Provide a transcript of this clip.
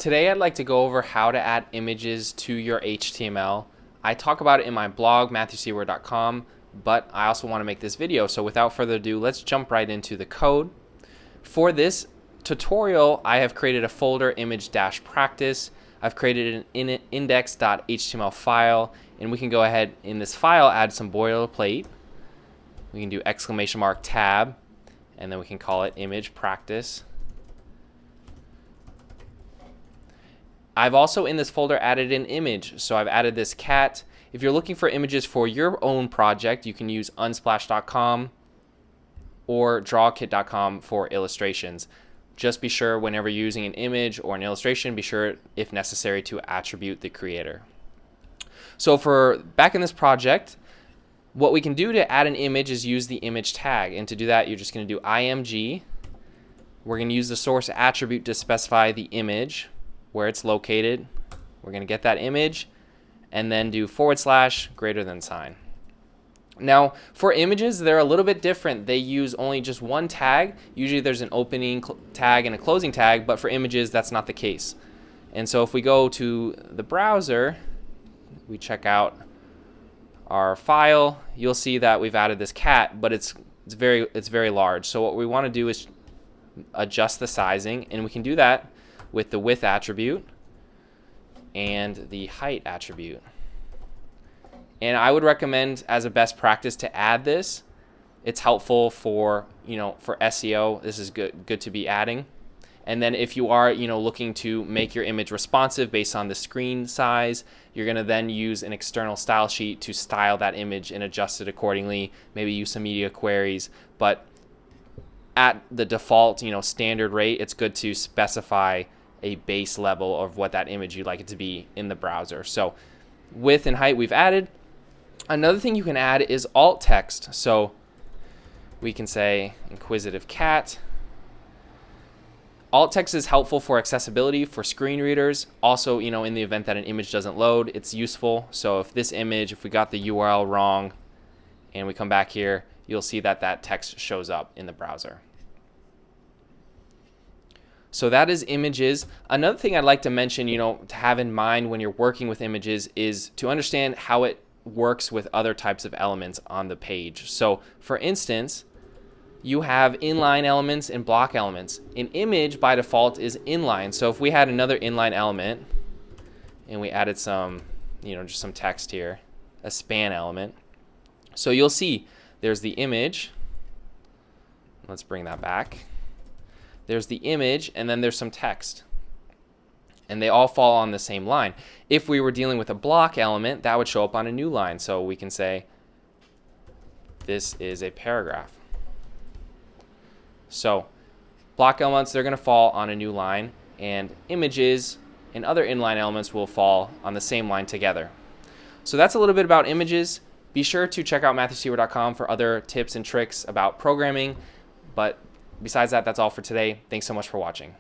Today I'd like to go over how to add images to your HTML. I talk about it in my blog, matthewseward.com, but I also want to make this video. So without further ado, let's jump right into the code. For this tutorial, I have created a folder image-practice. I've created an index.html file, and we can go ahead in this file, add some boilerplate. We can do !tab, and then we can call it image practice. I've also in this folder added an image, so I've added this cat. If you're looking for images for your own project, you can use unsplash.com or drawkit.com for illustrations. Just be sure whenever you're using an image or an illustration, be sure, if necessary, to attribute the creator. So for back in this project, what we can do to add an image is use the image tag. And to do that, you're just going to do img. We're going to use the source attribute to specify the image, where it's located. We're going to get that image and then do / greater than sign. Now for images, they're a little bit different. They use only just one tag. Usually there's an opening tag and a closing tag, but for images that's not the case. And so if we go to the browser, we check out our file, you'll see that we've added this cat, but it's very large. So what we want to do is adjust the sizing, and we can do that with the width attribute and the height attribute. And I would recommend as a best practice to add this. It's helpful for for SEO. This is good to be adding. And then if you are looking to make your image responsive based on the screen size, you're going to then use an external style sheet to style that image and adjust it accordingly. Maybe use some media queries, but at the default standard rate, it's good to specify a base level of what that image you'd like it to be in the browser. So width and height we've added. Another thing you can add is alt text. So we can say inquisitive cat. Alt text is helpful for accessibility for screen readers. Also, in the event that an image doesn't load, it's useful. So if this image, if we got the URL wrong and we come back here, you'll see that that text shows up in the browser. So that is images. Another thing I'd like to mention, to have in mind when you're working with images is to understand how it works with other types of elements on the page. So for instance, you have inline elements and block elements. An image by default is inline. So if we had another inline element and we added some, just some text here, a span element. So you'll see there's the image. Let's bring that back. There's the image, and then there's some text. And they all fall on the same line. If we were dealing with a block element, that would show up on a new line. So we can say, this is a paragraph. So block elements, they're going to fall on a new line, and images and other inline elements will fall on the same line together. So that's a little bit about images. Be sure to check out matthewseward.com for other tips and tricks about programming. But besides that, that's all for today. Thanks so much for watching.